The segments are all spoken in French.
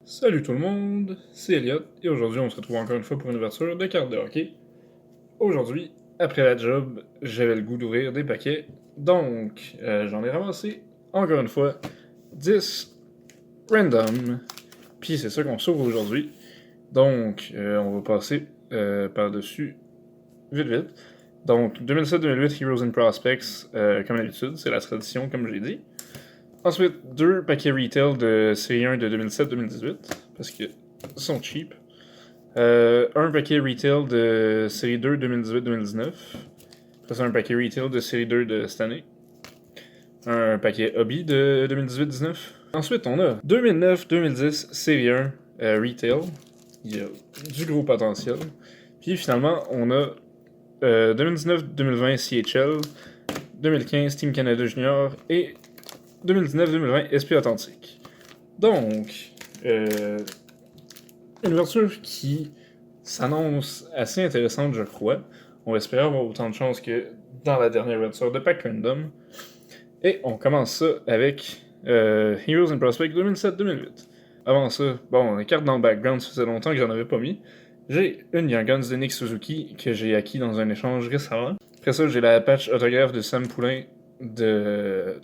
Salut tout le monde, c'est Elliot, et aujourd'hui on se retrouve encore une fois pour une ouverture de cartes de hockey. Aujourd'hui, après la job, j'avais le goût d'ouvrir des paquets, donc j'en ai ramassé, encore une fois, 10 random, puis c'est ça qu'on s'ouvre aujourd'hui. Donc, on va passer par-dessus vite vite. Donc, 2007-2008 Heroes and Prospects, comme d'habitude, c'est la tradition, comme j'ai dit. Ensuite, 2 paquets retail de série 1 de 2007-2018, parce qu'ils sont cheap. Un paquet retail de série 2 2018-2019. Après ça, un paquet retail de série 2 de cette année. Un paquet hobby de 2018-19. Ensuite, on a 2009-2010 série 1 retail. Il y a du gros potentiel. Puis finalement, on a 2019-2020 CHL, 2015 Team Canada Junior et 2019-2020 SP Authentique. Donc, une ouverture qui s'annonce assez intéressante, je crois. On espère avoir autant de chance que dans la dernière ouverture de Pack Random. Et on commence ça avec Heroes and Prospects 2007-2008. Avant ça, bon, les cartes dans le background, ça faisait longtemps que j'en avais pas mis. J'ai une Young Guns de Nick Suzuki que j'ai acquis dans un échange récemment. Après ça, j'ai la patch autographe de Sam Poulain de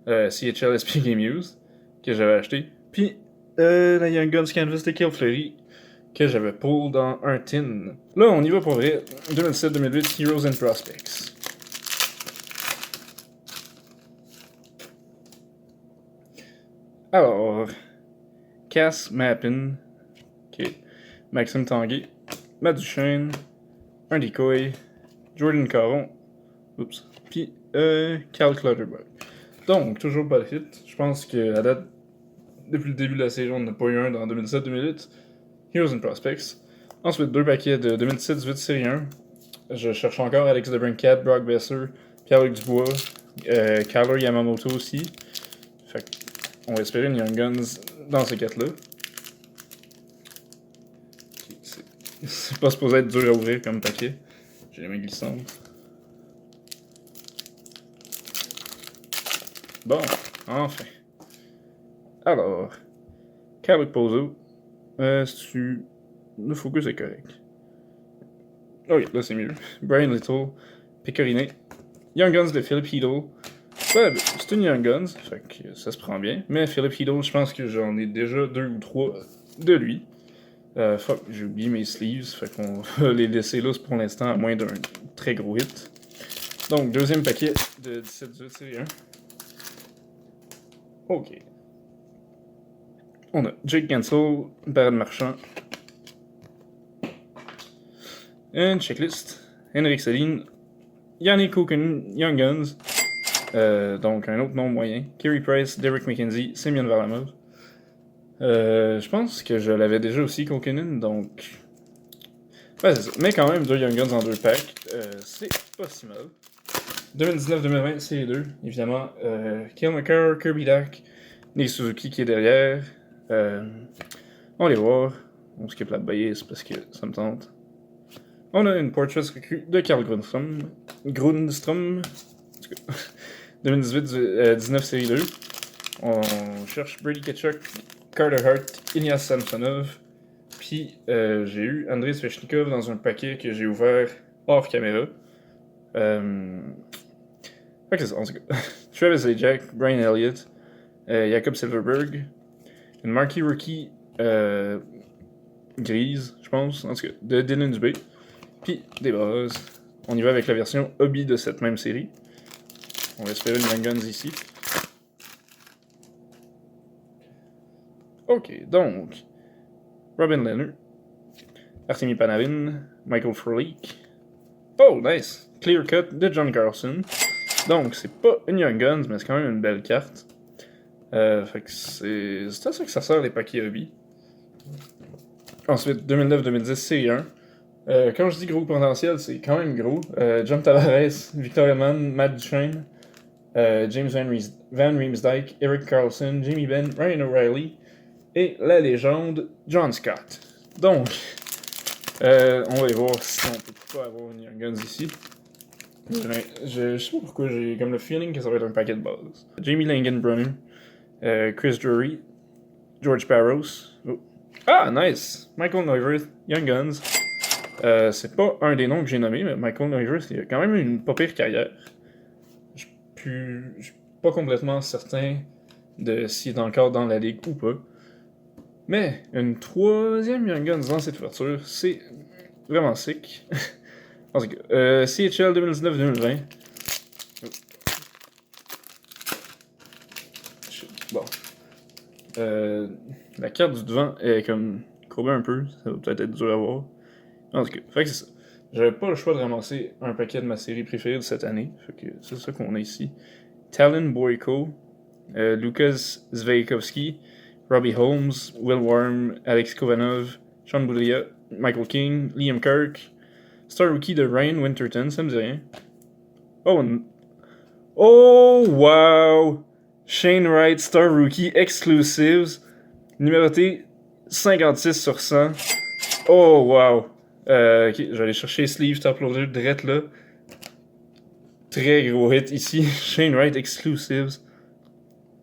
CHL SP Game Used que j'avais acheté. Puis la Young Guns Canvas de Kill Fleury que j'avais pull dans un tin. Là, on y va pour vrai. 2007-2008 Heroes and Prospects. Alors, Cass Mappin, ok, Maxime Tanguay, Matt Duchesne, un decoy, Jordan Caron, oups, puis Cal Clutterbuck. Donc, toujours pas de hit. Je pense que à date, depuis le début de la saison, on n'a pas eu un dans 2007-2008. Heroes and Prospects. Ensuite, 2 paquets de 2017-18 série 1. Je cherche encore Alex DeBrincat, Brock Besser, Pierre-Luc Dubois, Kyler Yamamoto aussi. Fait on va espérer une Young Guns dans ces 4-là. C'est pas supposé être dur à ouvrir comme paquet. J'ai les mains glissantes. Bon, enfin. Alors, Carlos Pozo. Le focus est correct. Ok, là c'est mieux. Brian Little, Pecorine, Young Guns de Philip Heedle. Ouais, c'est une Young Guns, fait que ça se prend bien. Mais Philip Heedle, je pense que j'en ai déjà 2 ou 3 de lui. Fuck, j'ai oublié mes sleeves, fait qu'on va les laisser là pour l'instant, à moins d'un très gros hit. Donc, deuxième paquet de 17-18 série 1. Ok. On a Jake Gensel, Barad Marchand, une checklist, Henrik Sedin, Yannick Koken, Young Guns, donc un autre nom moyen, Kerry Price, Derek McKenzie, Semyon Varlamov. Je pense que je l'avais déjà aussi, Kokenen, donc... Ouais, c'est ça. Mais quand même, 2 Young Guns en 2 packs, c'est pas si mal. 2019-2020, série 2, évidemment. Kyle McCarr, Kirby Dak, Nick Suzuki qui est derrière. On les voit. On skip la base parce que ça me tente. On a une Portrait recrue de Carl Grundstrom. 2018-19 série 2. On cherche Brady Ketchuk, Carter Hart, Ilyas Samsonov. Puis j'ai eu Andrei Svechnikov dans un paquet que j'ai ouvert hors caméra. Fait que c'est ça, en tout cas. Travis Zajac, Brian Elliott, Jacob Silverberg, une marquee rookie grise, je pense, en tout cas, de Dylan Dubé. Puis des bases. On y va avec la version hobby de cette même série. On va espérer une Young Guns ici. Ok, donc Robin Lehner, Artemi Panarin, Michael Frolik. Oh, nice! Clear Cut de John Carlson. Donc, c'est pas une Young Guns, mais c'est quand même une belle carte. Fait que c'est à ça que ça sert les paquets hobby. Ensuite, 2009-2010, série 1. Quand je dis gros potentiel, c'est quand même gros. John Tavares, Victor Hedman, Matt Duchesne, James Van Riemsdyk, Eric Carlson, Jamie Benn, Ryan O'Reilly et la légende John Scott. Donc, on va aller voir si on peut pas avoir une Young Guns ici. Je sais pas pourquoi j'ai comme le feeling que ça va être un paquet de base. Jamie Langenbrunner, Chris Drury, George Parros. Oh. Ah, nice! Michael Neuwirth, Young Guns. C'est pas un des noms que j'ai nommé, mais Michael Neuwirth, il a quand même une pas pire carrière. Je suis pas complètement certain de s'il est encore dans la ligue ou pas. Mais une troisième Young Guns dans cette ouverture, c'est vraiment sick. En tout cas, CHL 2019-2020. Bon. La carte du devant est comme courbée un peu, ça va peut-être être dur à voir. En tout cas, fait que c'est ça. J'avais pas le choix de ramasser un paquet de ma série préférée de cette année. Fait que c'est ça qu'on a ici. Talon Boyko, Lucas Zvejkovski, Robbie Holmes, Will Worm, Alex Kovanov, Sean Boulia, Michael King, Liam Kirk, Star Rookie de Ryan Winterton, ça me dit rien. Oh wow! Shane Wright, Star Rookie Exclusives, numéroté 56 sur 100. Oh wow! Ok, je vais aller chercher Sleeve Top Loader direct là. Très gros hit ici. Shane Wright Exclusives.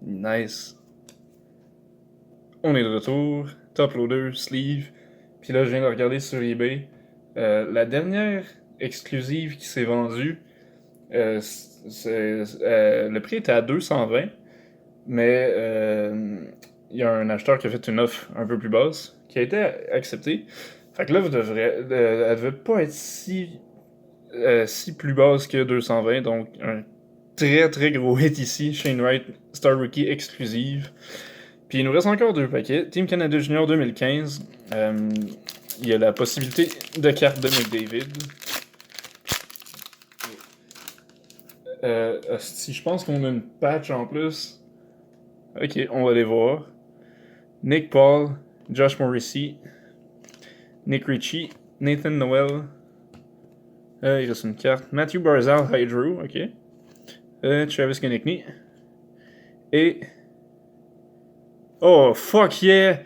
Nice. On est de retour. Top Loader, Sleeve. Puis là, je viens de regarder sur eBay. La dernière exclusive qui s'est vendue, le prix était à 220. Mais il y a un acheteur qui a fait une offre un peu plus basse, qui a été acceptée. Fait que là, elle devait pas être si plus basse que 220, donc un très très gros hit ici, Shane Wright, Star Rookie exclusive. Puis il nous reste encore 2 paquets. Team Canada Junior 2015, il y a la possibilité de carte de McDavid. Si je pense qu'on a une patch en plus. Ok, on va aller voir. Nick Paul, Josh Morrissey, Nick Ritchie, Nathan Noel. Il reste une carte. Matthew Barzal, Hydro, ok. Travis Konechny. Et. Oh, fuck yeah!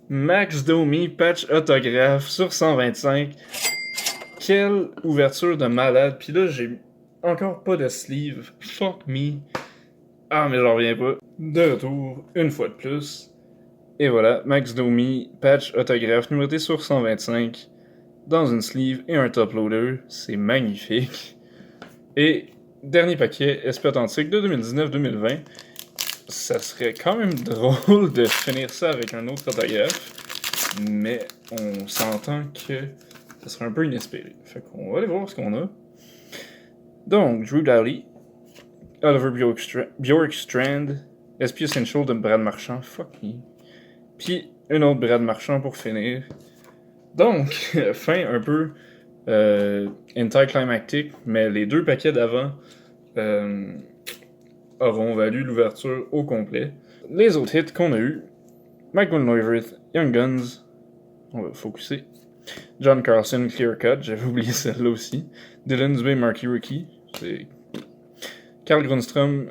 Max Domi, patch autographe sur 125. Quelle ouverture de malade. Puis là, j'ai encore pas de sleeve. Fuck me. Ah, mais j'en reviens pas. De retour, une fois de plus. Et voilà, Max Domi, patch autographe, numéroté sur 125, dans une sleeve et un top loader. C'est magnifique. Et dernier paquet, SP Authentique de 2019-2020. Ça serait quand même drôle de finir ça avec un autre autographe, mais on s'entend que ça serait un peu inespéré. Fait qu'on va aller voir ce qu'on a. Donc, Drew Doughty, Oliver Bjorkstrand, SP Essential de Brad Marchand, fuck me. Puis une autre Brad Marchand pour finir. Donc, fin un peu anticlimactique, mais les 2 paquets d'avant auront valu l'ouverture au complet. Les autres hits qu'on a eu, Michael Neuwirth, Young Guns, on va focuser. John Carlson, Clear Cut, j'avais oublié celle-là aussi. Dylan Dubé, Marquee Rookie, c'est Carl Grundstrom,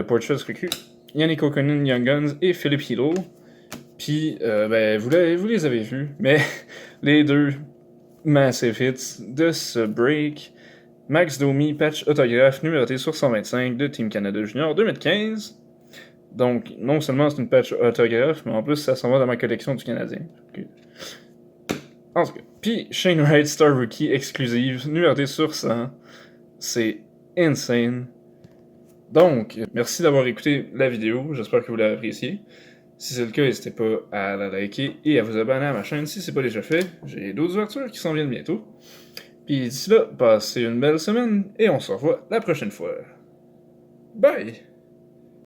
Portrait Recru, Yannick O'Connor, Young Guns et Philippe Hilo. Puis, vous les avez vus, mais les 2 massive hits de ce break. Max Domi, patch autographe, numéroté sur 125 de Team Canada Junior 2015. Donc, non seulement c'est une patch autographe, mais en plus, ça s'en va dans ma collection du Canadien. Okay. En tout cas, puis Shane Wright, Star Rookie exclusive, numéroté sur 100. C'est insane. Donc, merci d'avoir écouté la vidéo, j'espère que vous l'avez appréciée. Si c'est le cas, n'hésitez pas à la liker et à vous abonner à ma chaîne si c'est pas déjà fait. J'ai d'autres ouvertures qui s'en viennent bientôt. Puis d'ici là, passez une belle semaine et on se revoit la prochaine fois. Bye!